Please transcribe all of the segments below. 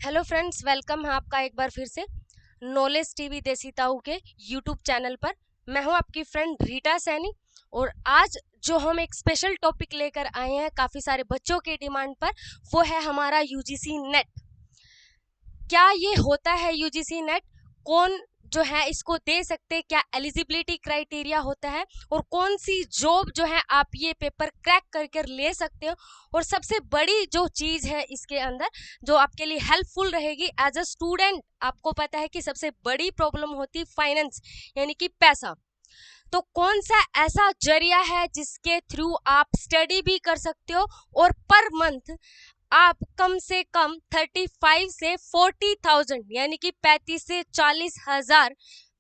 Hello friends, welcome है आपका एक बार फिर से नॉलेज टीवी देसी ताऊ के यूट्यूब चैनल पर। मैं हूं आपकी फ्रेंड रीटा सैनी और आज जो हम एक स्पेशल टॉपिक लेकर आए हैं काफ़ी सारे बच्चों के डिमांड पर, वो है हमारा यूजीसी नेट। क्या ये होता है यूजीसी नेट? कौन जो है इसको दे सकते हैं? क्या एलिजिबिलिटी क्राइटेरिया होता है? और कौन सी जॉब जो है आप ये पेपर क्रैक करके ले सकते हो? और सबसे बड़ी जो चीज़ है इसके अंदर जो आपके लिए हेल्पफुल रहेगी एज अ स्टूडेंट, आपको पता है कि सबसे बड़ी प्रॉब्लम होती फाइनेंस, यानी कि पैसा। तो कौन सा ऐसा जरिया है जिसके थ्रू आप स्टडी भी कर सकते हो और पर मंथ आप कम से कम 35 से 40,000 यानी कि 35 से 40,000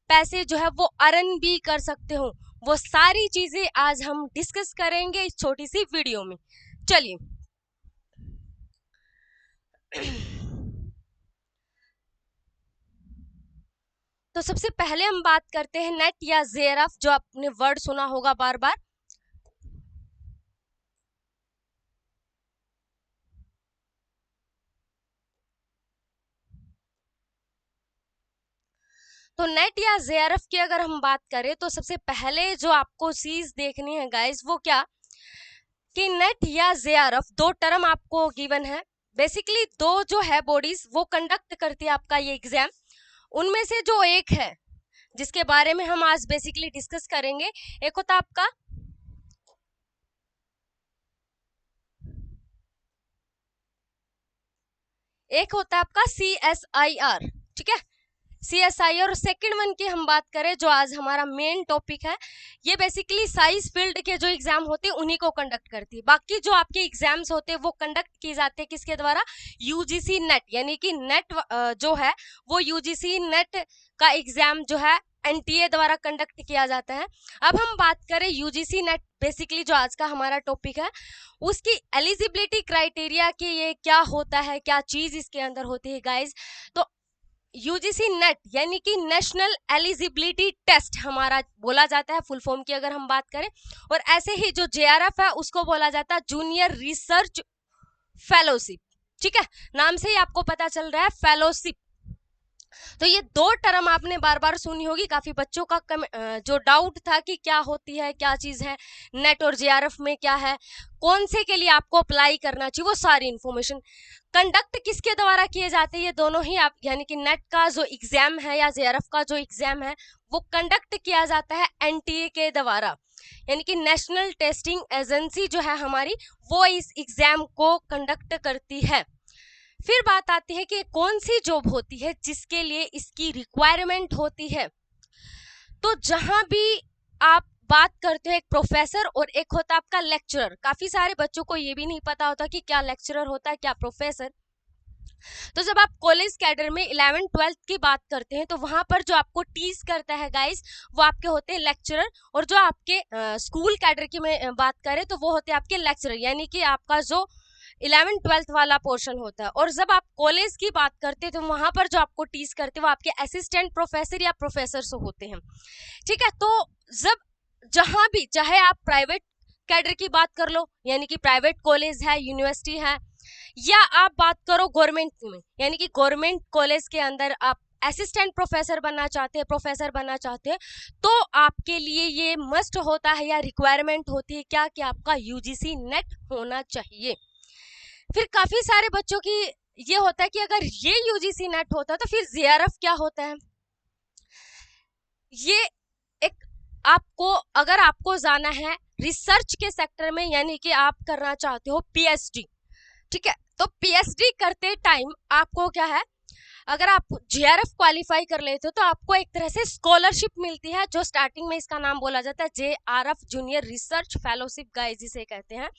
पैसे जो है वो अर्न भी कर सकते हो। वो सारी चीजें आज हम डिस्कस करेंगे इस छोटी सी वीडियो में। चलिए तो सबसे पहले हम बात करते हैं नेट या जेआरएफ, जो आपने वर्ड सुना होगा बार बार। तो नेट या जेआरएफ की अगर हम बात करें तो सबसे पहले जो आपको चीज देखनी है गाइस, वो क्या कि नेट या जेआरएफ दो टर्म आपको गिवन है। बेसिकली दो जो है बॉडीज वो कंडक्ट करती है आपका ये एग्जाम। उनमें से जो एक है जिसके बारे में हम आज बेसिकली डिस्कस करेंगे, एक होता आपका CSIR, ठीक है, CSIR। और सेकंड वन की हम बात करें जो आज हमारा मेन टॉपिक है, ये बेसिकली साइंस फील्ड के जो एग्जाम होते हैं उन्हीं को कंडक्ट करती है। बाकी जो आपके एग्जाम्स होते हैं वो कंडक्ट किए जाते हैं किसके द्वारा? यूजीसी नेट, यानी कि नेट जो है वो यूजीसी नेट का एग्जाम जो है एनटीए द्वारा कंडक्ट किया जाता है। अब हम बात करें यूजीसी नेट, बेसिकली जो आज का हमारा टॉपिक है, उसकी एलिजिबिलिटी क्राइटेरिया कि ये क्या होता है, क्या चीज इसके अंदर होती है गाइज। तो यूजीसी नेट यानी कि नेशनल एलिजिबिलिटी टेस्ट हमारा बोला जाता है फुल फॉर्म की अगर हम बात करें। और ऐसे ही जो जेआरएफ है उसको बोला जाता है जूनियर रिसर्च फेलोशिप, ठीक है, नाम से ही आपको पता चल रहा है फेलोशिप। तो ये दो टर्म आपने बार बार सुनी होगी। काफी बच्चों का जो डाउट था कि क्या होती है, क्या चीज है नेट और जेआरएफ में, क्या है, कौन से के लिए आपको अप्लाई करना चाहिए, वो सारी इंफॉर्मेशन कंडक्ट किसके द्वारा किए जाते हैं ये दोनों ही आप, यानी कि नेट का जो एग्जाम है या जेआरएफ का जो एग्जाम है वो कंडक्ट किया जाता है एनटीए के द्वारा, यानी कि नेशनल टेस्टिंग एजेंसी जो है हमारी, वो इस एग्जाम को कंडक्ट करती है। फिर बात आती है कि कौन सी जॉब होती है जिसके लिए इसकी रिक्वायरमेंट होती है। तो जहां भी आप बात करते हो एक प्रोफेसर और एक होता है आपका लेक्चरर। काफी सारे बच्चों को ये भी नहीं पता होता कि क्या लेक्चरर होता है, क्या प्रोफेसर। तो जब आप कॉलेज कैडर में 11th 12th की बात करते हैं तो वहां पर जो आपको टीच करता है गाइस वो आपके होते हैं लेक्चरर। और जो आपके स्कूल कैडर की में बात करें तो वो होते हैं आपके लेक्चरर, यानी कि आपका जो 11th 12th वाला पोर्शन होता है। और जब आप कॉलेज की बात करते हैं तो वहां पर जो आपको टीच करते हैं वो आपके असिस्टेंट प्रोफेसर या प्रोफेसर होते हैं, ठीक है। तो जब जहां भी, चाहे आप प्राइवेट कैडर की बात कर लो, यानी कि प्राइवेट कॉलेज है, यूनिवर्सिटी है, या आप बात करो गवर्नमेंट में, यानी कि गवर्नमेंट कॉलेज के अंदर आप असिस्टेंट प्रोफेसर बनना चाहते हैं, प्रोफेसर बनना चाहते हैं, तो आपके लिए ये मस्ट होता है या रिक्वायरमेंट होती है क्या कि आपका यूजीसी नेट होना चाहिए। फिर काफी सारे बच्चों की ये होता है कि अगर ये यूजीसी नेट होता है तो फिर जेआरएफ क्या होता है। ये एक आपको, अगर आपको जाना है रिसर्च के सेक्टर में, यानी कि आप करना चाहते हो पीएचडी, ठीक है, तो पीएचडी करते टाइम आपको क्या है, अगर आप जेआरएफ क्वालिफाई कर लेते हो तो आपको एक तरह से स्कॉलरशिप मिलती है, जो स्टार्टिंग में इसका नाम बोला जाता है JRF, junior research fellowship guys जिसे कहते हैं।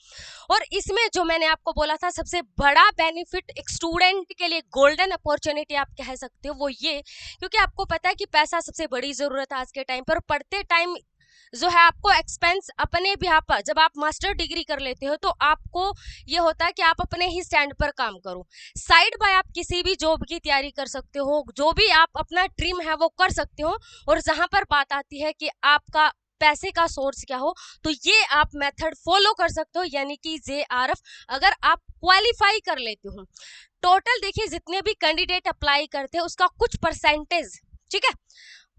और इसमें जो मैंने आपको बोला था सबसे बड़ा बेनिफिट एक स्टूडेंट के लिए, गोल्डन अपॉर्चुनिटी आप कह सकते हो, वो ये, क्योंकि आपको पता है कि पैसा सबसे बड़ी जरूरत है आज के टाइम पर। पढ़ते टाइम जो है आपको एक्सपेंस अपने भी पर, जब आप मास्टर डिग्री कर लेते हो तो आपको ये होता है कि आप अपने ही स्टैंड पर काम करो, साइड बाय आप किसी भी जॉब की तैयारी कर सकते हो, जो भी आप अपना ड्रीम है वो कर सकते हो। और जहां पर बात आती है कि आपका पैसे का सोर्स क्या हो, तो ये आप मेथड फॉलो कर सकते हो, यानी कि JRF अगर आप क्वालिफाई कर लेते हो। टोटल देखिए जितने भी कैंडिडेट अप्लाई करते हैं उसका कुछ परसेंटेज, ठीक है,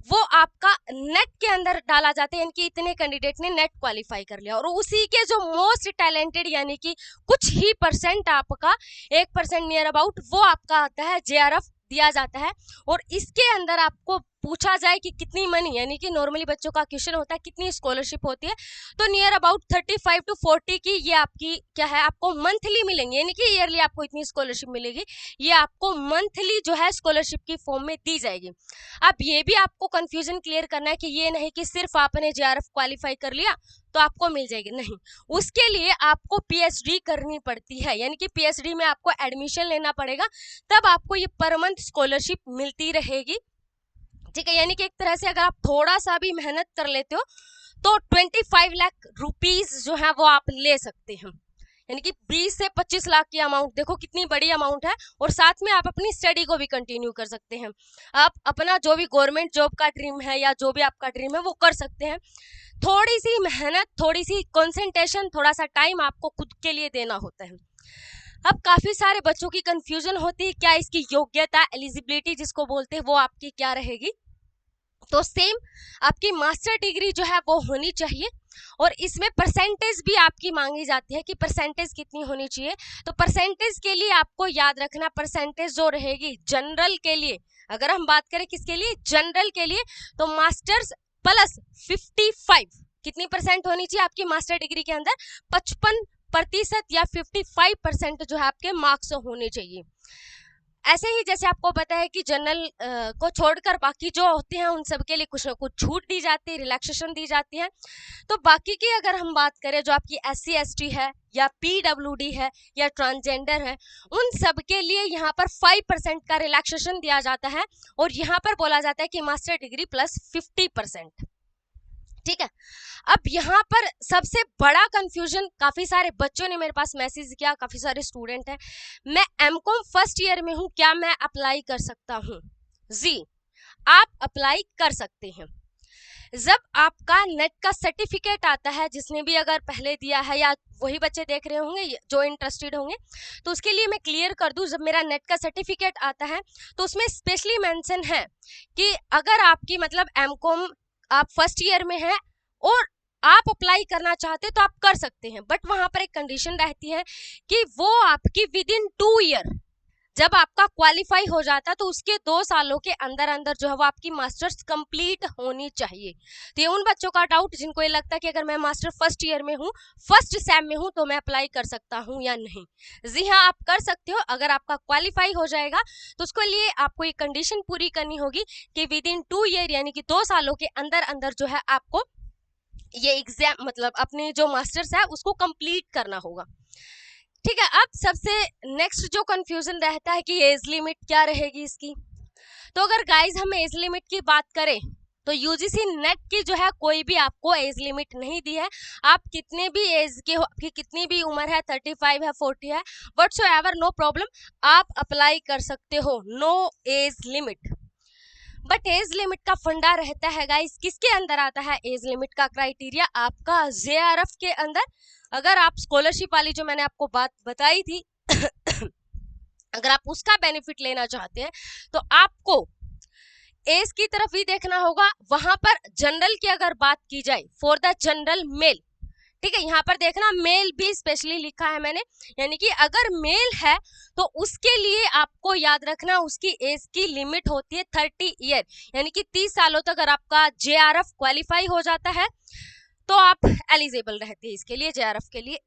वो आपका नेट के अंदर डाला जाता है, यानी कि इतने कैंडिडेट ने नेट क्वालिफाई कर लिया, और उसी के जो मोस्ट टैलेंटेड यानी कि कुछ ही परसेंट आपका 1% नियर अबाउट वो आपका आता है JRF दिया जाता है। और इसके अंदर आपको पूछा जाए कि कितनी मनी, यानी कि नॉर्मली बच्चों का क्वेश्चन होता है कितनी स्कॉलरशिप होती है, तो नियर अबाउट 35 to 40 की ये आपकी क्या है, आपको मंथली मिलेंगे, यानी कि ईयरली आपको इतनी स्कॉलरशिप मिलेगी, ये आपको मंथली जो है स्कॉलरशिप की फॉर्म में दी जाएगी। अब ये भी आपको कंफ्यूजन क्लियर करना है कि ये नहीं कि सिर्फ आपने JRF क्वालिफाई कर लिया तो आपको मिल जाएगी, नहीं, उसके लिए आपको PhD करनी पड़ती है, यानी कि PhD में आपको एडमिशन लेना पड़ेगा, तब आपको ये पर मंथ स्कॉलरशिप मिलती रहेगी, ठीक है। यानी कि एक तरह से अगर आप थोड़ा सा भी मेहनत कर लेते हो तो 25 लाख रुपीज जो है वो आप ले सकते हैं, यानी कि 20 से 25 लाख की अमाउंट, देखो कितनी बड़ी अमाउंट है, और साथ में आप अपनी स्टडी को भी कंटिन्यू कर सकते हैं, आप अपना जो भी गवर्नमेंट जॉब का ड्रीम है या जो भी आपका ड्रीम है वो कर सकते हैं। थोड़ी सी मेहनत, थोड़ी सी कंसंट्रेशन, थोड़ा सा टाइम आपको खुद के लिए देना होता है। अब काफी सारे बच्चों की कंफ्यूजन होती है क्या इसकी योग्यता, एलिजिबिलिटी जिसको बोलते हैं, वो आपकी क्या रहेगी, तो सेम आपकी मास्टर डिग्री जो है वो होनी चाहिए, और इसमें परसेंटेज भी आपकी मांगी जाती है कि परसेंटेज कितनी होनी चाहिए। तो परसेंटेज के लिए आपको याद रखना, परसेंटेज जो रहेगी जनरल के लिए, अगर हम बात करें किसके लिए, जनरल के लिए, तो मास्टर्स प्लस 55 कितनी परसेंट होनी चाहिए आपकी मास्टर डिग्री के अंदर, 55% या 55% जो है आपके मार्क्स होने चाहिए। ऐसे ही जैसे आपको पता है कि जनरल को छोड़कर बाकी जो होते हैं उन सब के लिए कुछ ना कुछ छूट दी जाती है, रिलैक्सेशन दी जाती है, तो बाकी की अगर हम बात करें जो आपकी SC ST है या PWD है या ट्रांसजेंडर है, उन सब के लिए यहाँ पर 5% का रिलैक्सेशन दिया जाता है, और यहाँ पर बोला जाता है कि मास्टर डिग्री प्लस 50%, ठीक है। अब यहाँ पर सबसे बड़ा कंफ्यूजन, काफी सारे बच्चों ने मेरे पास मैसेज किया, काफी सारे स्टूडेंट हैं, मैं MCOM फर्स्ट ईयर में हूँ, क्या मैं अप्लाई कर सकता हूँ? जी, आप अप्लाई कर सकते हैं। जब आपका नेट का सर्टिफिकेट आता है, जिसने भी अगर पहले दिया है या वही बच्चे देख रहे होंगे जो इंटरेस्टेड होंगे, तो उसके लिए मैं क्लियर कर दूं, जब मेरा नेट का सर्टिफिकेट आता है तो उसमें स्पेशली मेंशन है कि अगर आपकी मतलब MCOM आप फर्स्ट ईयर में है और आप अप्लाई करना चाहते तो आप कर सकते हैं, बट वहां पर एक कंडीशन रहती है कि वो आपकी विद इन 2 ईयर, जब आपका क्वालिफाई हो जाता है तो उसके 2 सालों के अंदर अंदर जो है वो आपकी मास्टर्स कंप्लीट होनी चाहिए। तो ये उन बच्चों का डाउट जिनको ये लगता है कि अगर मैं मास्टर फर्स्ट ईयर में हूँ, फर्स्ट सेम में हूँ, तो मैं अप्लाई कर सकता हूँ या नहीं। जी हाँ, आप कर सकते हो। अगर आपका क्वालिफाई हो जाएगा तो उसके लिए आपको ये कंडीशन पूरी करनी होगी कि विद इन 2 ईयर यानी कि 2 सालों के अंदर अंदर जो है आपको ये एग्जाम मतलब अपने जो मास्टर्स है उसको कंप्लीट करना होगा, ठीक है। अब सबसे नेक्स्ट जो कंफ्यूजन रहता है कि एज लिमिट क्या रहेगी इसकी, तो अगर गाइज हम एज लिमिट की बात करें तो UGC नेट की जो है कोई भी आपको एज लिमिट नहीं दी है, आप कितने भी एज के हो, आपकी कितनी भी उम्र है, 35 है, 40 है, व्हाटसोएवर, नो प्रॉब्लम, आप अप्लाई कर सकते हो, no age limit. But age limit का फंडा रहता है गाइस, किसके अंदर आता है एज लिमिट का क्राइटेरिया, आपका JRF के अंदर। अगर आप स्कॉलरशिप वाली जो मैंने आपको बात बताई थी अगर आप उसका बेनिफिट लेना चाहते हैं तो आपको एज की तरफ भी देखना होगा। वहां पर जनरल की अगर बात की जाए, फॉर द जनरल मेल, ठीक है, यहाँ पर देखना मेल भी स्पेशली लिखा है मैंने, यानी कि अगर मेल है तो उसके लिए आपको याद रखना उसकी एज की लिमिट होती है 30 ईयर, यानी कि 30 सालों तक अगर आपका JRF क्वालिफाई हो जाता है तो आप एलिजिबल रहते हैं इसके लिए, JRF के लिए।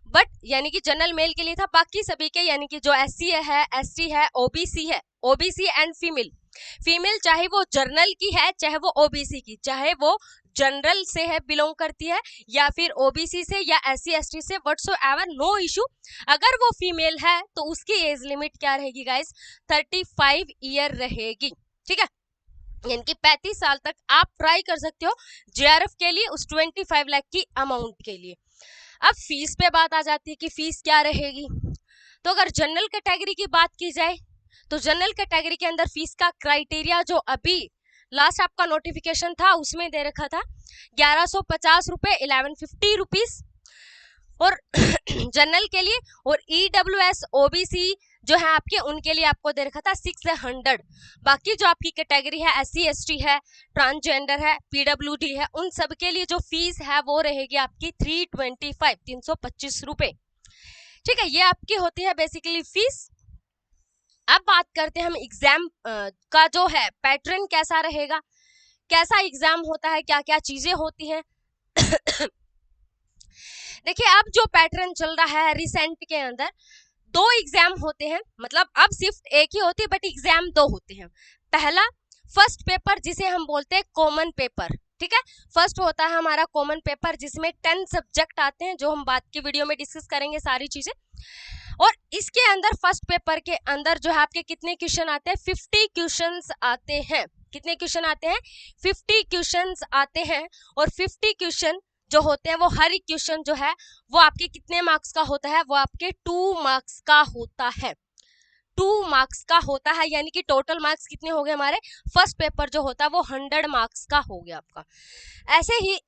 बट यानी कि जनरल मेल के लिए था, बाकी सभी के यानी कि जो SC है, ST है, OBC है, OBC एंड फीमेल चाहे वो जर्नल की है, चाहे वो OBC की, चाहे वो जनरल से है बिलोंग करती है या फिर OBC से या SC ST से, व्हाटसोएवर, नो इशू। अगर वो फीमेल है तो उसकी एज लिमिट क्या रहेगी गाइस, 35 ईयर रहेगी, ठीक है, यानी कि 35 साल तक आप ट्राई कर सकते हो JRF के लिए उस 25 लाख की अमाउंट के लिए। अब फीस पे बात आ जाती है कि फीस क्या रहेगी, तो अगर जनरल कैटेगरी की बात की जाए तो जनरल कैटेगरी के अंदर फीस का क्राइटेरिया जो अभी लास्ट आपका नोटिफिकेशन था उसमें दे रखा था 1150 रुपए, 1150 रुपीज। और जनरल के लिए और EWS OBC जो है आपके, उनके लिए आपको दे रखा था 600। बाकी जो आपकी कैटेगरी है, SC ST है, ट्रांसजेंडर है, PWD है, उन सब के लिए जो फीस है वो रहेगी आपकी 325 रुपए। ठीक है, ये आपकी होती है बेसिकली फीस। अब बात करते हैं हम एग्जाम का जो है पैटर्न कैसा रहेगा, कैसा एग्जाम होता है, क्या क्या चीजें होती हैं। देखिए, अब जो पैटर्न चल रहा है रिसेंट के अंदर, 2 एग्जाम होते हैं, मतलब अब सिर्फ एक ही होती है बट एग्जाम 2 होते हैं। पहला फर्स्ट पेपर जिसे हम बोलते हैं कॉमन पेपर, ठीक है। फर्स्ट होता है हमारा कॉमन पेपर जिसमें 10 सब्जेक्ट आते हैं, जो हम बाद की वीडियो में डिस्कस करेंगे सारी चीजें। और इसके अंदर फर्स्ट पेपर के अंदर जो है आपके कितने क्वेश्चन आते हैं, 50 क्वेश्चंस आते हैं। कितने क्वेश्चन आते हैं, 50 क्वेश्चंस आते हैं। और 50 क्वेश्चन जो होते हैं वो हर एक क्वेश्चन जो है वो आपके कितने मार्क्स का होता है, वो आपके 2 मार्क्स का होता है। 2 मार्क्स का होता है, यानी कि टोटल मार्क्स कितने हो गए हमारे, फर्स्ट पेपर जो होता है वो 100 मार्क्स का हो गया आपका। ऐसे ही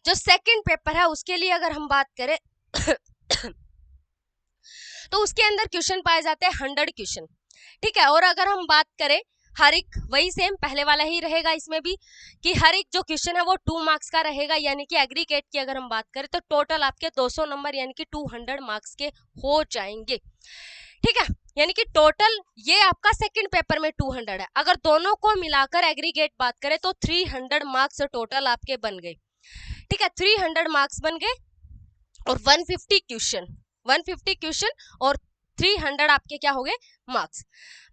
जो सेकंड पेपर है उसके लिए अगर हम बात करें तो उसके अंदर क्वेश्चन पाए जाते हैं 100 क्वेश्चन, ठीक है। और अगर हम बात करें हर एक, वही सेम पहले वाला ही रहेगा इसमें भी, कि हर एक जो क्वेश्चन है वो 2 मार्क्स का रहेगा, यानी कि एग्रीगेट की अगर हम बात करें तो टोटल आपके 200 नंबर यानी कि 200 मार्क्स के हो जाएंगे, ठीक है। यानी कि टोटल ये आपका सेकंड पेपर में 200 है। अगर दोनों को मिलाकर एग्रीगेट बात करें तो 300 मार्क्स टोटल आपके बन गए, ठीक है। 300 मार्क्स बन गए और 150 क्वेश्चन और 300 आपके क्या हो गए, मार्क्स।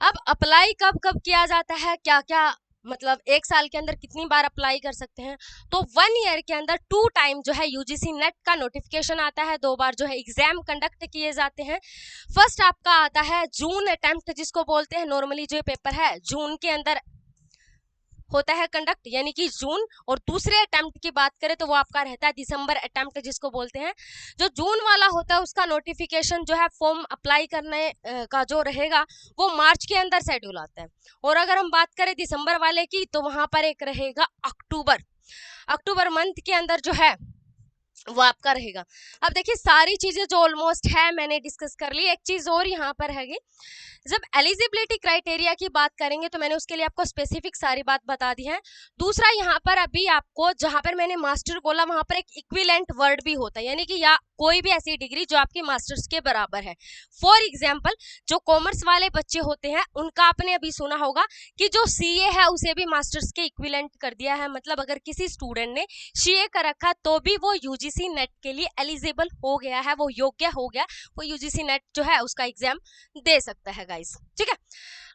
अब अप्लाई कब कब किया जाता है, क्या क्या मतलब एक साल के अंदर कितनी बार अप्लाई कर सकते हैं, तो 1 ईयर के अंदर 2 टाइम जो है UGC नेट का नोटिफिकेशन आता है, 2 बार जो है एग्जाम कंडक्ट किए जाते हैं। फर्स्ट आपका आता है जून अटेम्प्ट जिसको बोलते हैं, नॉर्मली जो पेपर है जून के अंदर होता है कंडक्ट, यानी कि जून। और दूसरे अटेम्प्ट की बात करें तो वो आपका रहता है दिसंबर अटेम्प्ट जिसको बोलते हैं। जो जून वाला होता है उसका नोटिफिकेशन जो है फॉर्म अप्लाई करने का जो रहेगा वो मार्च के अंदर शेड्यूल आता है। और अगर हम बात करें दिसंबर वाले की तो वहां पर एक रहेगा अक्टूबर मंथ के अंदर जो है वो आपका रहेगा। अब देखिए सारी चीजें जो ऑलमोस्ट है मैंने डिस्कस कर ली। एक चीज और यहाँ पर है, जब एलिजिबिलिटी क्राइटेरिया की बात करेंगे तो मैंने उसके लिए आपको स्पेसिफिक सारी बात बता दी है। दूसरा यहाँ पर अभी आपको जहां पर मैंने मास्टर बोला वहां पर एक इक्विवेलेंट वर्ड भी होता है, यानी कि या कोई भी ऐसी डिग्री जो आपकी मास्टर्स के बराबर है। फॉर एग्जाम्पल जो कॉमर्स वाले बच्चे होते हैं उनका आपने अभी सुना होगा कि जो CA है उसे भी मास्टर्स के इक्विवेलेंट कर दिया है, मतलब अगर किसी स्टूडेंट ने CA कर रखा तो भी वो UGC नेट के लिए एलिजिबल हो गया है, वो योग्य हो गया, वो UGC नेट जो है उसका एग्जाम दे सकता है गाइस, ठीक है।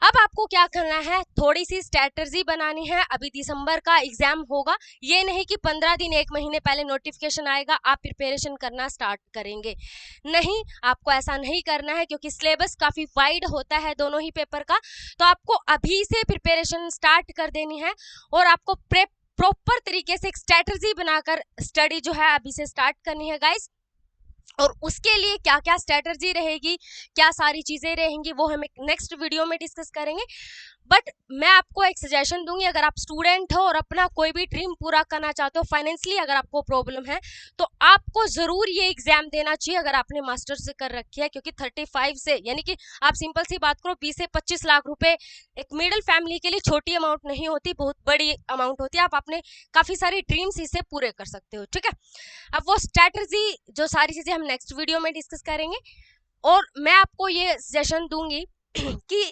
अब आपको क्या करना है, थोड़ी सी स्ट्रेटजी बनानी है। अभी दिसंबर का एग्जाम होगा, ये नहीं कि 15 दिन 1 महीने पहले नोटिफिकेशन आएगा आप प्रिपरेशन करना स्टार्ट करेंगे, नहीं, आपको ऐसा नहीं करना है क्योंकि सिलेबस काफी वाइड होता है दोनों ही पेपर का। तो आपको अभी से प्रिपरेशन स्टार्ट कर देनी है और आपको प्रॉपर तरीके से एक स्ट्रेटजी बनाकर स्टडी जो है अभी से स्टार्ट करनी है गाइस। और उसके लिए क्या क्या स्ट्रेटजी रहेगी, क्या सारी चीजें रहेंगी, वो हम नेक्स्ट वीडियो में डिस्कस करेंगे। बट मैं आपको एक सजेशन दूंगी, अगर आप स्टूडेंट हो और अपना कोई भी ड्रीम पूरा करना चाहते हो, फाइनेंशियली अगर आपको प्रॉब्लम है तो आपको जरूर ये एग्जाम देना चाहिए अगर आपने मास्टर्स कर रखी है, क्योंकि 35 से यानी कि आप सिंपल सी बात करो 20 से 25 लाख रुपए एक मिडिल फैमिली के लिए छोटी अमाउंट नहीं होती, बहुत बड़ी अमाउंट होती है। आप अपने काफी सारी ड्रीम्स इससे पूरे कर सकते हो, ठीक है। अब वो स्ट्रेटजी जो सारी चीजें हम नेक्स्ट वीडियो में डिस्कस करेंगे। और मैं आपको ये सजेशन दूंगी कि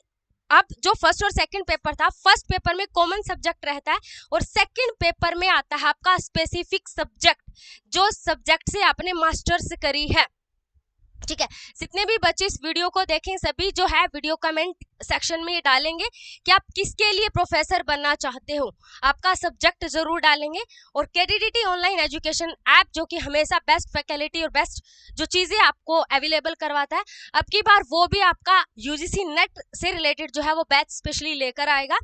अब जो फर्स्ट और सेकंड पेपर था, फर्स्ट पेपर में कॉमन सब्जेक्ट रहता है और सेकंड पेपर में आता है आपका स्पेसिफिक सब्जेक्ट, जो सब्जेक्ट से आपने मास्टर्स करी है, ठीक है। जितने भी बच्चे इस वीडियो को देखें सभी जो है वीडियो कमेंट सेक्शन में डालेंगे कि आप किसके लिए प्रोफेसर बनना चाहते हो, आपका सब्जेक्ट जरूर डालेंगे। और KDDT ऑनलाइन एजुकेशन ऐप जो कि हमेशा बेस्ट फैकल्टी और बेस्ट जो चीजें आपको अवेलेबल करवाता है, अब की बार वो भी आपका UGC नेट से रिलेटेड जो है वो बैच स्पेशली लेकर आएगा।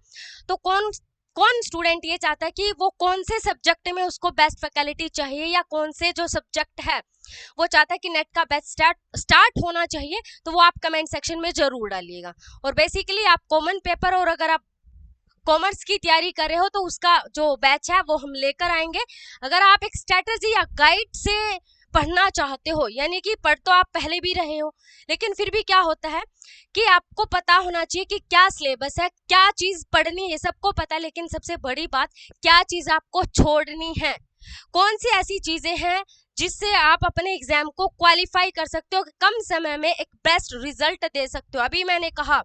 तो कौन स्टूडेंट ये चाहता है कि वो कौन से सब्जेक्ट में उसको बेस्ट फैकल्टी चाहिए या कौन से जो सब्जेक्ट है वो चाहता है कि नेट का बैच स्टार्ट होना चाहिए, तो वो आप कमेंट सेक्शन में जरूर डालिएगा। और बेसिकली आप कॉमन पेपर और अगर आप कॉमर्स की तैयारी कर रहे हो तो उसका जो बैच है वो हम लेकर आएंगे। अगर आप एक स्ट्रेटजी या गाइड से पढ़ना चाहते हो, यानी कि पढ़ तो आप पहले भी रहे हो, लेकिन फिर भी क्या होता है कि आपको पता होना चाहिए कि क्या सिलेबस है, क्या चीज पढ़नी है, सबको पता है, लेकिन सबसे बड़ी बात क्या चीज आपको छोड़नी है, कौन सी ऐसी चीजें हैं जिससे आप अपने एग्जाम को क्वालिफाई कर सकते हो, कम समय में एक बेस्ट रिजल्ट दे सकते हो। अभी मैंने कहा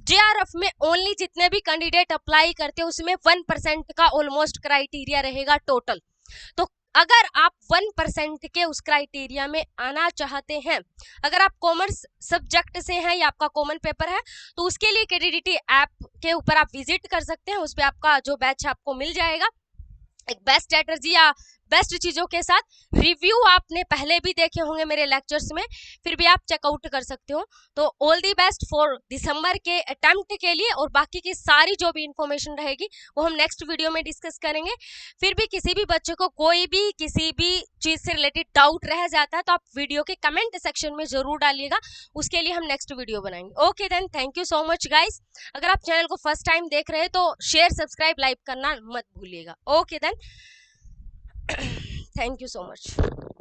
जेआरएफ में ओनली जितने भी कैंडिडेट अप्लाई करते हैं उसमें 1% का ऑलमोस्ट क्राइटेरिया रहेगा टोटल। तो अगर आप 1% के उस क्राइटेरिया में आना चाहते हैं, अगर आप कॉमर्स सब्जेक्ट से हैं या आपका कॉमन पेपर है, तो उसके लिए केडीडीटी ऐप के ऊपर आप विजिट कर सकते हैं, उस पर आपका जो बैच है आपको मिल जाएगा एक बेस्ट स्ट्रेटजी या बेस्ट चीजों के साथ। रिव्यू आपने पहले भी देखे होंगे मेरे लेक्चर्स में, फिर भी आप चेकआउट कर सकते हो। तो all the best for December के अटेम्प्ट के लिए, और बाकी की सारी जो भी इंफॉर्मेशन रहेगी वो हम नेक्स्ट वीडियो में डिस्कस करेंगे। फिर भी किसी भी बच्चे को कोई भी किसी भी चीज से रिलेटेड डाउट रह जाता है तो आप वीडियो के कमेंट सेक्शन में जरूर डालिएगा, उसके लिए हम नेक्स्ट वीडियो बनाएंगे। Okay then, thank you so much guys. अगर आप चैनल को फर्स्ट टाइम देख रहे हैं तो शेयर सब्सक्राइब लाइक करना मत भूलिएगा। Okay then, thank you so much.